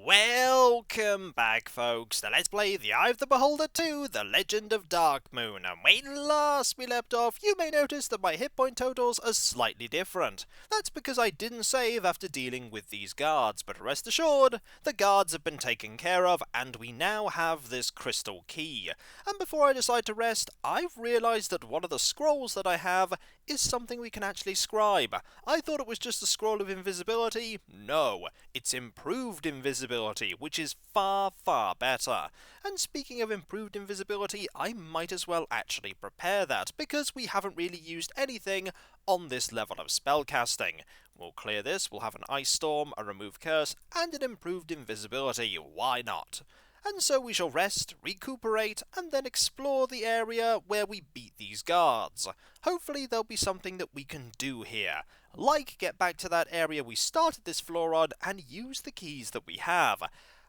Welcome back, folks, to Let's Play The Eye of the Beholder 2, The Legend of Darkmoon. And when last we left off, you may notice that my hit point totals are slightly different. That's because I didn't save after dealing with these guards, but rest assured, the guards have been taken care of, and we now have this crystal key. And before I decide to rest, I've realised that one of the scrolls that I have is something we can actually scribe. I thought it was just a scroll of invisibility. No, it's improved invisibility, which is far, far better. And speaking of improved invisibility, I might as well actually prepare that, because we haven't really used anything on this level of spellcasting. We'll clear this, we'll have an ice storm, a remove curse, and an improved invisibility. Why not? And so we shall rest, recuperate, and then explore the area where we beat these guards. Hopefully there'll be something that we can do here, like get back to that area we started this floor on and use the keys that we have.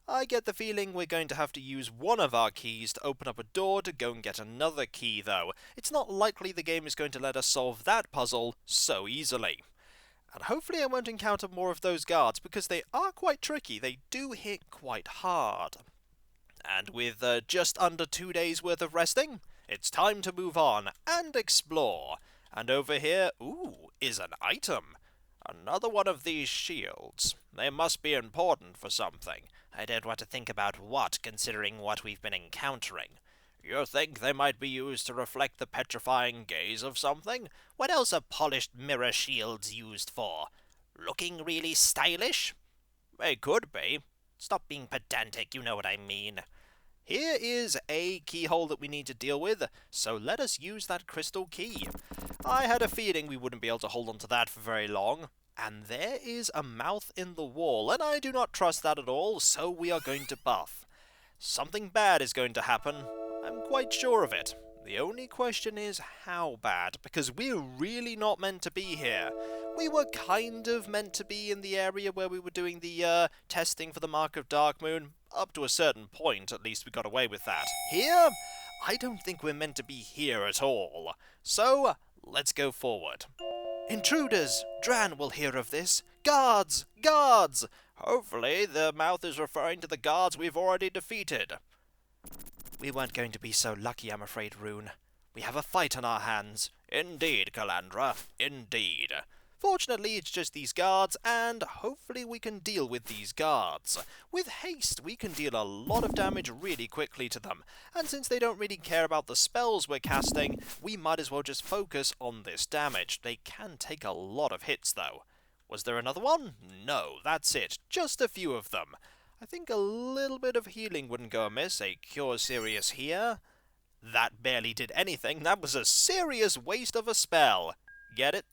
I get the feeling we're going to have to use one of our keys to open up a door to go and get another key, though. It's not likely the game is going to let us solve that puzzle so easily. And hopefully I won't encounter more of those guards, because they are quite tricky. They do hit quite hard. And with just under 2 days worth of resting, it's time to move on and explore. And over here, is an item. Another one of these shields. They must be important for something. I don't want to think about what, considering what we've been encountering. You think they might be used to reflect the petrifying gaze of something? What else are polished mirror shields used for? Looking really stylish? They could be. Stop being pedantic, you know what I mean. Here is a keyhole that we need to deal with, so let us use that crystal key. I had a feeling we wouldn't be able to hold on to that for very long. And there is a mouth in the wall, and I do not trust that at all, so we are going to buff. Something bad is going to happen. I'm quite sure of it. The only question is how bad, because we're really not meant to be here. We were kind of meant to be in the area where we were doing the testing for the Mark of Darkmoon. Up to a certain point, at least we got away with that. Here, I don't think we're meant to be here at all. So, let's go forward. Intruders! Dran will hear of this. Guards! Guards! Hopefully the mouth is referring to the guards we've already defeated. We weren't going to be so lucky, I'm afraid, Rune. We have a fight on our hands. Indeed, Calandra. Indeed. Fortunately, it's just these guards, and hopefully we can deal with these guards. With haste, we can deal a lot of damage really quickly to them, and since they don't really care about the spells we're casting, we might as well just focus on this damage. They can take a lot of hits, though. Was there another one? No, that's it. Just a few of them. I think a little bit of healing wouldn't go amiss. A Cure Serious here. That barely did anything. That was a serious waste of a spell. Get it?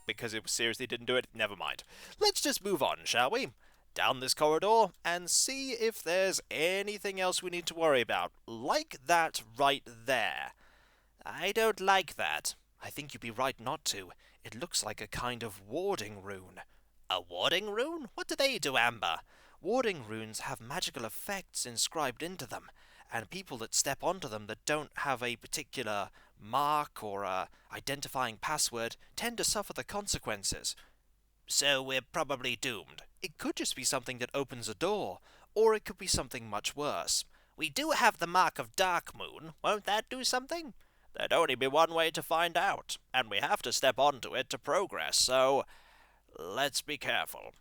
Because it seriously didn't do it? Never mind. Let's just move on, shall we? Down this corridor and see if there's anything else we need to worry about. Like that right there. I don't like that. I think you'd be right not to. It looks like a kind of warding rune. A warding rune? What do they do, Amber? Warding runes have magical effects inscribed into them, and people that step onto them that don't have a particular mark or a identifying password tend to suffer the consequences. So we're probably doomed. It could just be something that opens a door, or it could be something much worse. We do have the Mark of Darkmoon. Won't that do something? There'd only be one way to find out, and we have to step onto it to progress, so let's be careful.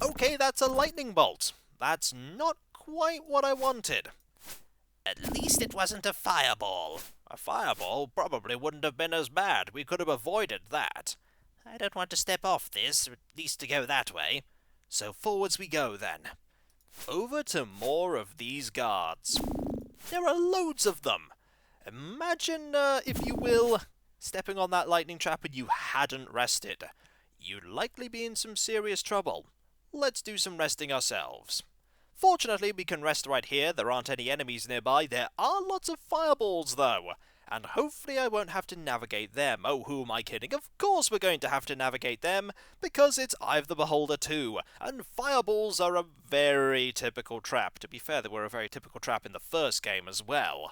Okay, that's a lightning bolt. That's not quite what I wanted. At least it wasn't a fireball. A fireball probably wouldn't have been as bad. We could have avoided that. I don't want to step off this, or at least to go that way. So forwards we go, then. Over to more of these guards. There are loads of them. Imagine, if you will, stepping on that lightning trap and you hadn't rested. You'd likely be in some serious trouble. Let's do some resting ourselves. Fortunately, we can rest right here. There aren't any enemies nearby. There are lots of fireballs, though. And hopefully I won't have to navigate them. Oh, who am I kidding? Of course we're going to have to navigate them, because it's Eye of the Beholder 2. And fireballs are a very typical trap. To be fair, they were a very typical trap in the first game as well.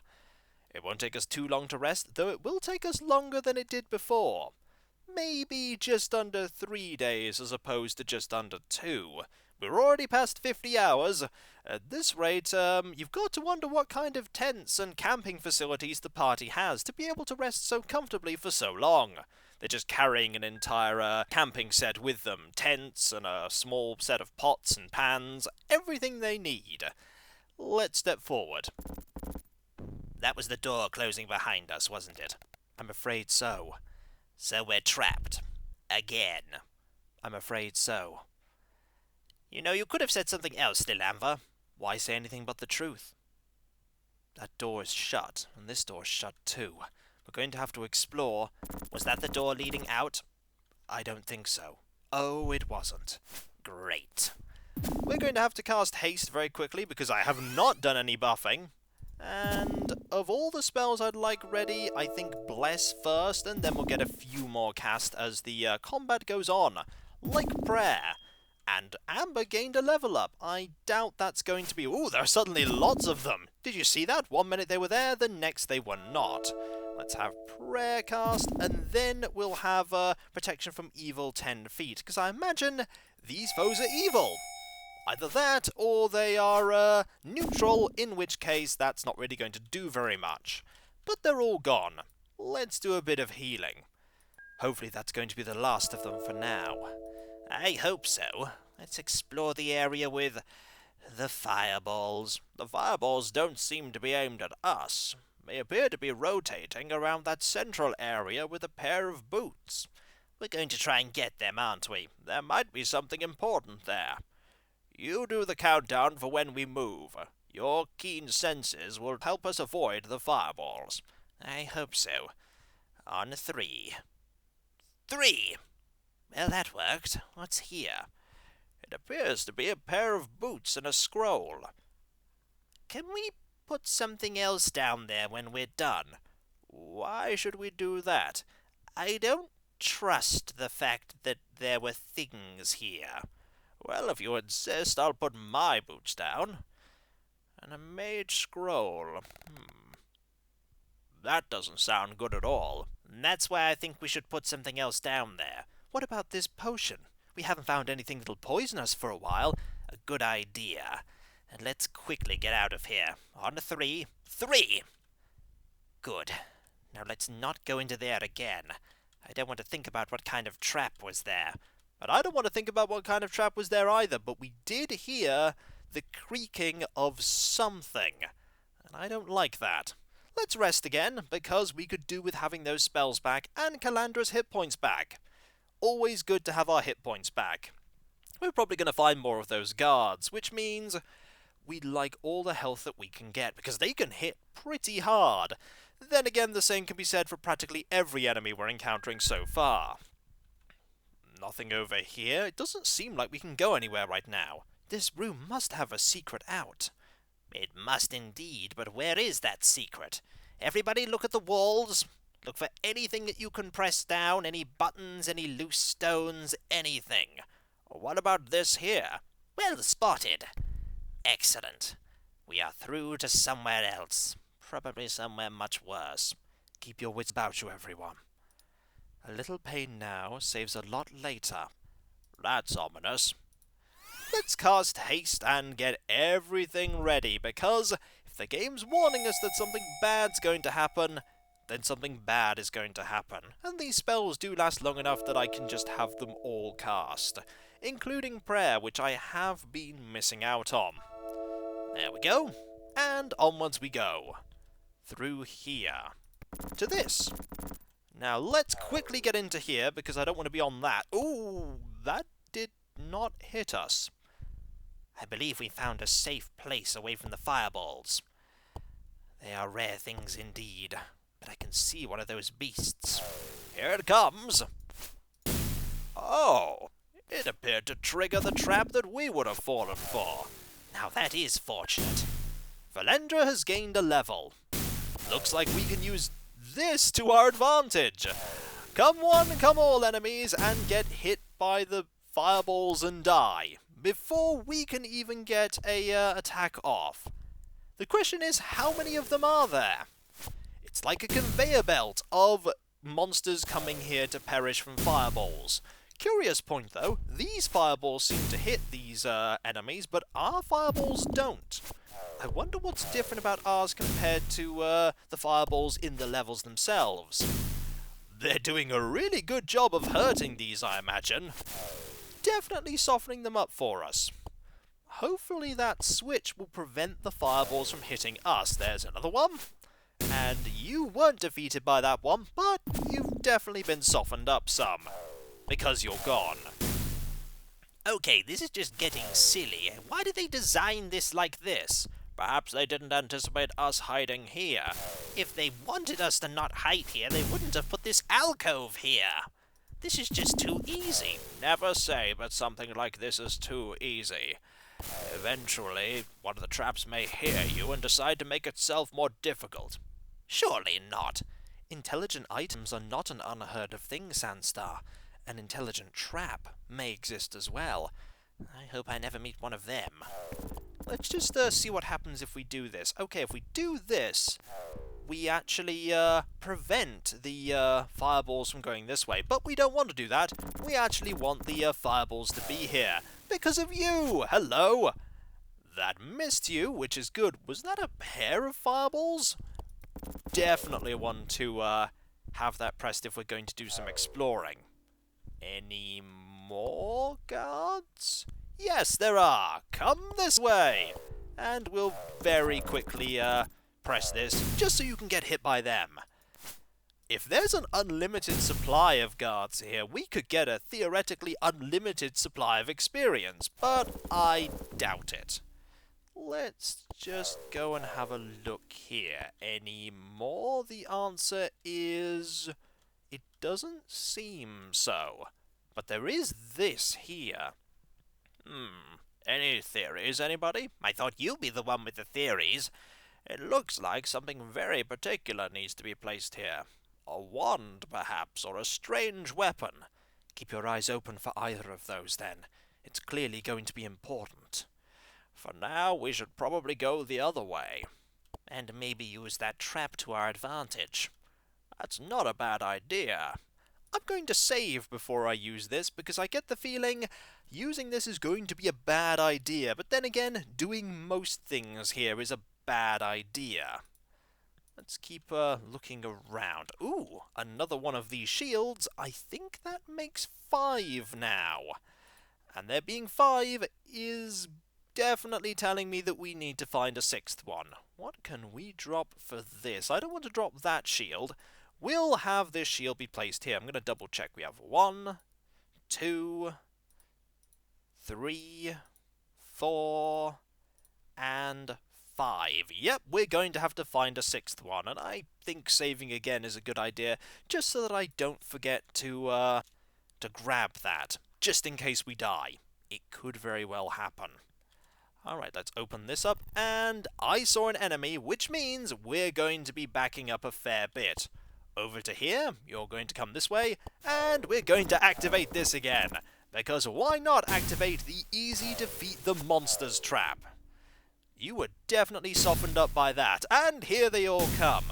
It won't take us too long to rest, though it will take us longer than it did before. Maybe just under 3 days as opposed to just under 2. We're already past 50 hours. At this rate, you've got to wonder what kind of tents and camping facilities the party has to be able to rest so comfortably for so long. They're just carrying an entire camping set with them. Tents and a small set of pots and pans. Everything they need. Let's step forward. That was the door closing behind us, wasn't it? I'm afraid so. So we're trapped. Again. I'm afraid so. You know, you could have said something else, Lilamva. Why say anything but the truth? That door is shut, and this door is shut too. We're going to have to explore. Was that the door leading out? I don't think so. Oh, it wasn't. Great. We're going to have to cast haste very quickly because I have not done any buffing. And of all the spells I'd like ready, I think Bless first, and then we'll get a few more cast as the combat goes on. Like Prayer. And Amber gained a level up. I doubt that's going to be... Ooh, there are suddenly lots of them. Did you see that? 1 minute they were there, the next they were not. Let's have Prayer cast, and then we'll have Protection from Evil 10 feet, because I imagine these foes are evil. Either that, or they are neutral, in which case that's not really going to do very much. But they're all gone. Let's do a bit of healing. Hopefully that's going to be the last of them for now. I hope so. Let's explore the area with the fireballs. The fireballs don't seem to be aimed at us. They appear to be rotating around that central area with a pair of boots. We're going to try and get them, aren't we? There might be something important there. You do the countdown for when we move. Your keen senses will help us avoid the fireballs. I hope so. On 3. 3! Well, that worked. What's here? It appears to be a pair of boots and a scroll. Can we put something else down there when we're done? Why should we do that? I don't trust the fact that there were things here. Well, if you insist, I'll put my boots down. And a mage scroll. That doesn't sound good at all. And that's why I think we should put something else down there. What about this potion? We haven't found anything that'll poison us for a while. A good idea. And let's quickly get out of here. On to 3. 3! Good. Now let's not go into there again. I don't want to think about what kind of trap was there. But I don't want to think about what kind of trap was there either, but we did hear the creaking of something. And I don't like that. Let's rest again, because we could do with having those spells back and Calandra's hit points back. Always good to have our hit points back. We're probably going to find more of those guards, which means we'd like all the health that we can get, because they can hit pretty hard. Then again, the same can be said for practically every enemy we're encountering so far. Nothing over here. It doesn't seem like we can go anywhere right now. This room must have a secret out. It must indeed, but where is that secret? Everybody look at the walls. Look for anything that you can press down, any buttons, any loose stones, anything. What about this here? Well spotted. Excellent. We are through to somewhere else. Probably somewhere much worse. Keep your wits about you, everyone. A little pain now saves a lot later. That's ominous. Let's cast haste and get everything ready, because if the game's warning us that something bad's going to happen, then something bad is going to happen. And these spells do last long enough that I can just have them all cast, including Prayer, which I have been missing out on. There we go. And onwards we go. Through here. To this. Now let's quickly get into here, because I don't want to be on that. Ooh, that did not hit us. I believe we found a safe place away from the fireballs. They are rare things indeed, but I can see one of those beasts. Here it comes. Oh, it appeared to trigger the trap that we would have fallen for. Now that is fortunate. Valendra has gained a level. Looks like we can use this to our advantage. Come one, come all enemies, and get hit by the fireballs and die, before we can even get a attack off. The question is, how many of them are there? It's like a conveyor belt of monsters coming here to perish from fireballs. Curious point though, these fireballs seem to hit these enemies, but our fireballs don't. I wonder what's different about ours compared to the fireballs in the levels themselves. They're doing a really good job of hurting these, I imagine. Definitely softening them up for us. Hopefully that switch will prevent the fireballs from hitting us. There's another one. And you weren't defeated by that one, but you've definitely been softened up some. Because you're gone. Okay, this is just getting silly. Why did they design this like this? Perhaps they didn't anticipate us hiding here. If they wanted us to not hide here, they wouldn't have put this alcove here. This is just too easy. Never say that something like this is too easy. Eventually, one of the traps may hear you and decide to make itself more difficult. Surely not. Intelligent items are not an unheard of thing, Sandstar. An intelligent trap may exist as well. I hope I never meet one of them. Let's just see what happens if we do this. Okay, if we do this, we actually prevent the fireballs from going this way. But we don't want to do that. We actually want the fireballs to be here. Because of you! Hello! That missed you, which is good. Was that a pair of fireballs? Definitely want to have that pressed if we're going to do some exploring. Any more guards? Yes, there are. Come this way. And we'll very quickly press this, just so you can get hit by them. If there's an unlimited supply of guards here, we could get a theoretically unlimited supply of experience, but I doubt it. Let's just go and have a look here. Any more? The answer is... it doesn't seem so. But there is this here. Any theories, anybody? I thought you'd be the one with the theories. It looks like something very particular needs to be placed here. A wand, perhaps, or a strange weapon. Keep your eyes open for either of those, then. It's clearly going to be important. For now, we should probably go the other way. And maybe use that trap to our advantage. That's not a bad idea. I'm going to save before I use this, because I get the feeling using this is going to be a bad idea. But then again, doing most things here is a bad idea. Let's keep looking around. Ooh, another one of these shields. I think that makes 5 now. And there being 5 is definitely telling me that we need to find a 6th one. What can we drop for this? I don't want to drop that shield. We'll have this shield be placed here. I'm going to double check. We have 1, 2, 3, 4, and 5. Yep, we're going to have to find a 6th one, and I think saving again is a good idea, just so that I don't forget to grab that, just in case we die. It could very well happen. Alright, let's open this up, and I saw an enemy, which means we're going to be backing up a fair bit. Over to here, you're going to come this way, and we're going to activate this again, because why not activate the easy defeat the monsters trap? You were definitely softened up by that, and here they all come.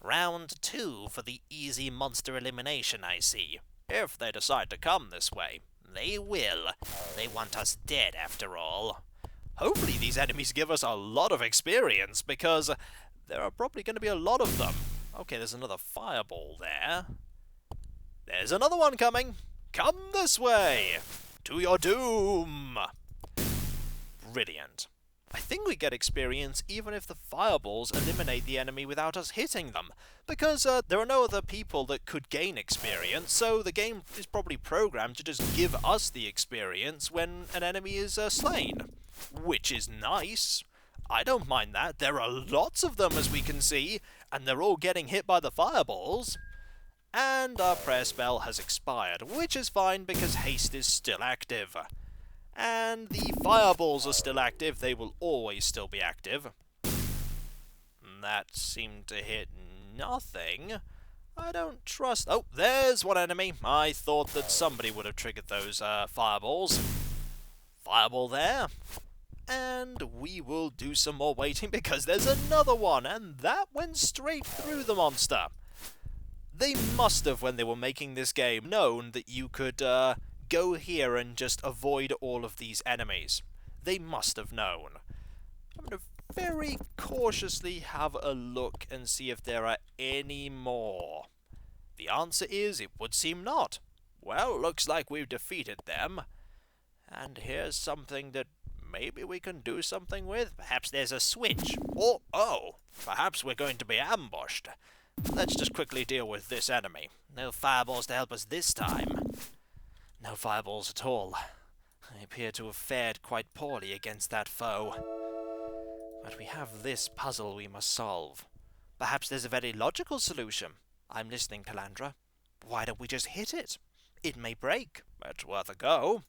Round 2 for the easy monster elimination, I see. If they decide to come this way. They will. They want us dead, after all. Hopefully these enemies give us a lot of experience, because there are probably going to be a lot of them. Okay, there's another fireball there. There's another one coming. Come this way. To your doom. Brilliant. I think we get experience even if the fireballs eliminate the enemy without us hitting them, because there are no other people that could gain experience, so the game is probably programmed to just give us the experience when an enemy is slain. Which is nice. I don't mind that. There are lots of them, as we can see, and they're all getting hit by the fireballs. And our prayer spell has expired, which is fine because haste is still active. And the fireballs are still active. They will always still be active. That seemed to hit nothing. I don't trust... Oh, there's one enemy. I thought that somebody would have triggered those fireballs. Fireball there. And we will do some more waiting because there's another one, and that went straight through the monster. They must have, when they were making this game, known that you could go here and just avoid all of these enemies? They must have known. I'm going to very cautiously have a look and see if there are any more. The answer is, it would seem not. Well, looks like we've defeated them. And here's something that maybe we can do something with. Perhaps there's a switch. Or, oh, perhaps we're going to be ambushed. Let's just quickly deal with this enemy. No fireballs to help us this time. No fireballs at all. I appear to have fared quite poorly against that foe. But we have this puzzle we must solve. Perhaps there's a very logical solution. I'm listening, Calandra. Why don't we just hit it? It may break. It's worth a go.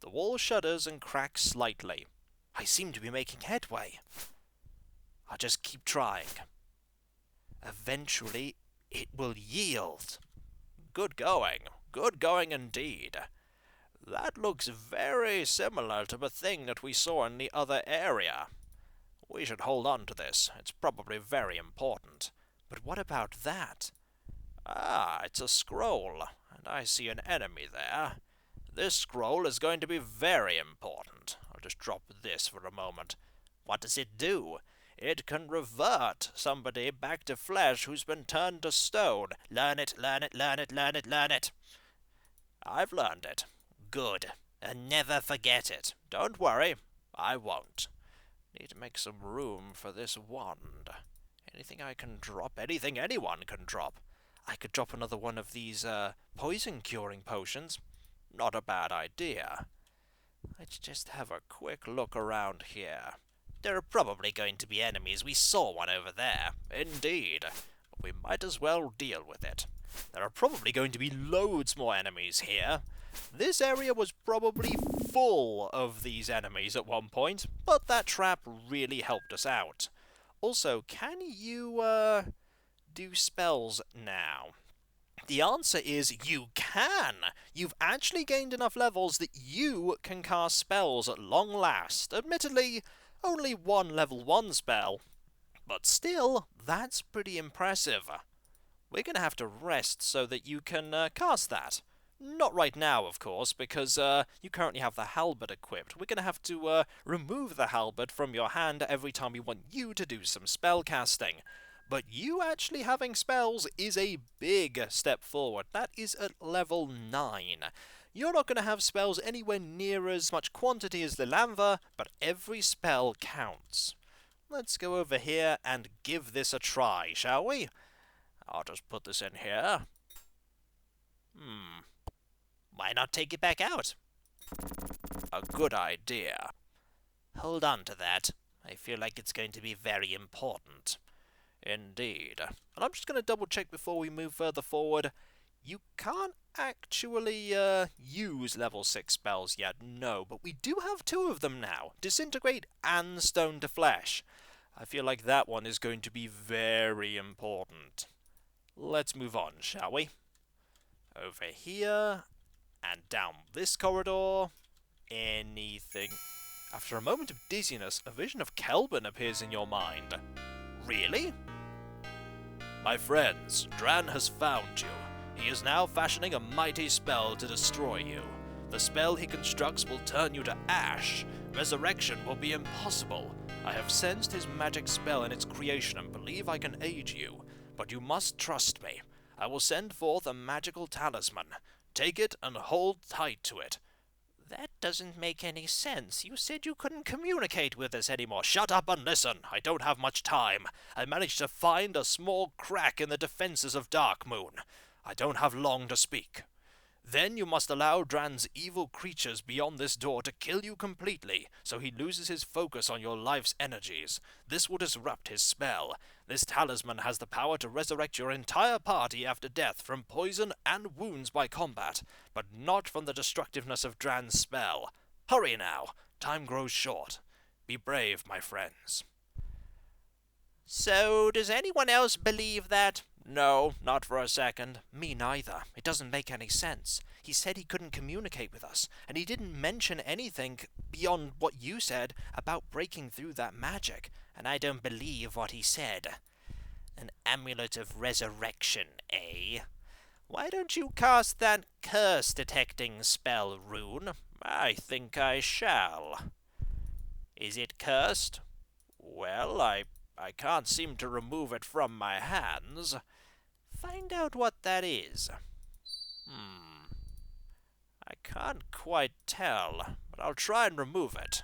The wall shudders and cracks slightly. I seem to be making headway. I'll just keep trying. Eventually, it will yield. Good going. Good going indeed. That looks very similar to the thing that we saw in the other area. We should hold on to this. It's probably very important. But what about that? Ah, it's a scroll, and I see an enemy there. This scroll is going to be very important. I'll just drop this for a moment. What does it do? It can revert somebody back to flesh who's been turned to stone. Learn it, learn it, learn it, learn it, learn it. I've learned it. Good. And never forget it. Don't worry, I won't. Need to make some room for this wand. Anything I can drop? Anything anyone can drop. I could drop another one of these poison-curing potions. Not a bad idea. Let's just have a quick look around here. There are probably going to be enemies. We saw one over there. Indeed. We might as well deal with it. There are probably going to be loads more enemies here. This area was probably full of these enemies at one point, but that trap really helped us out. Also, can you, do spells now? The answer is you can! You've actually gained enough levels that you can cast spells at long last. Admittedly, only one level 1 spell, but still, that's pretty impressive. We're going to have to rest so that you can cast that. Not right now, of course, because you currently have the halberd equipped. We're going to have to remove the halberd from your hand every time we want you to do some spell casting. But you actually having spells is a big step forward. That is at level 9. You're not going to have spells anywhere near as much quantity as the Lanva, but every spell counts. Let's go over here and give this a try, shall we? I'll just put this in here. Why not take it back out? A good idea. Hold on to that. I feel like it's going to be very important. Indeed. And I'm just going to double check before we move further forward. You can't actually use level 6 spells yet, no, but we do have 2 of them now. Disintegrate and Stone to Flesh. I feel like that one is going to be very important. Let's move on, shall we? Over here, and down this corridor. Anything. After a moment of dizziness, a vision of Kelvin appears in your mind. Really? My friends, Dran has found you. He is now fashioning a mighty spell to destroy you. The spell he constructs will turn you to ash. Resurrection will be impossible. I have sensed his magic spell in its creation and believe I can aid you. But you must trust me. I will send forth a magical talisman. Take it and hold tight to it. That doesn't make any sense. You said you couldn't communicate with us anymore. Shut up and listen. I don't have much time. I managed to find a small crack in the defenses of Darkmoon. I don't have long to speak. Then you must allow Dran's evil creatures beyond this door to kill you completely, so he loses his focus on your life's energies. This will disrupt his spell. This talisman has the power to resurrect your entire party after death from poison and wounds by combat, but not from the destructiveness of Dran's spell. Hurry now. Time grows short. Be brave, my friends. So, does anyone else believe that? No, not for a second. Me neither. It doesn't make any sense. He said he couldn't communicate with us, and he didn't mention anything beyond what you said about breaking through that magic, and I don't believe what he said. An amulet of resurrection, eh? Why don't you cast that curse-detecting spell rune? I think I shall. Is it cursed? Well, I can't seem to remove it from my hands. Find out what that is. I can't quite tell, but I'll try and remove it.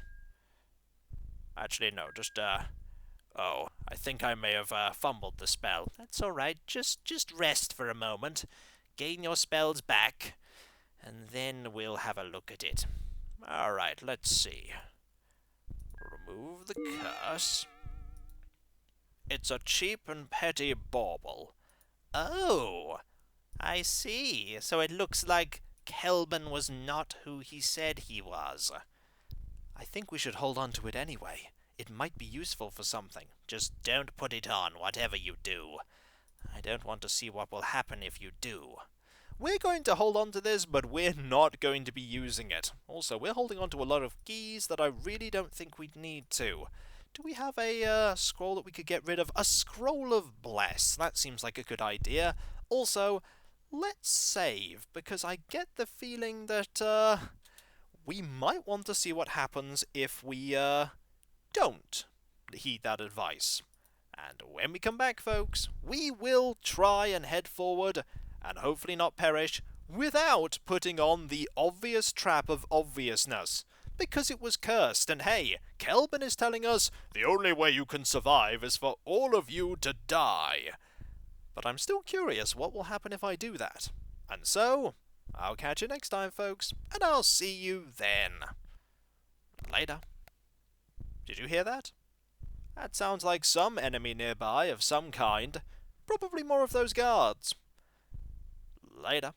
Actually, no, just, oh, I think I may have, fumbled the spell. That's alright, just rest for a moment. Gain your spells back, and then we'll have a look at it. Alright, let's see. Remove the curse. It's a cheap and petty bauble. Oh, I see. So it looks like Kelvin was not who he said he was. I think we should hold on to it anyway. It might be useful for something. Just don't put it on, whatever you do. I don't want to see what will happen if you do. We're going to hold on to this, but we're not going to be using it. Also, we're holding on to a lot of keys that I really don't think we'd need to. Do we have a scroll that we could get rid of? A scroll of bless. That seems like a good idea. Also, let's save, because I get the feeling that we might want to see what happens if we don't heed that advice. And when we come back, folks, we will try and head forward and hopefully not perish without putting on the obvious trap of obviousness. Because it was cursed, and hey, Kelvin is telling us the only way you can survive is for all of you to die. But I'm still curious what will happen if I do that. And so, I'll catch you next time, folks, and I'll see you then. Later. Did you hear that? That sounds like some enemy nearby of some kind. Probably more of those guards. Later.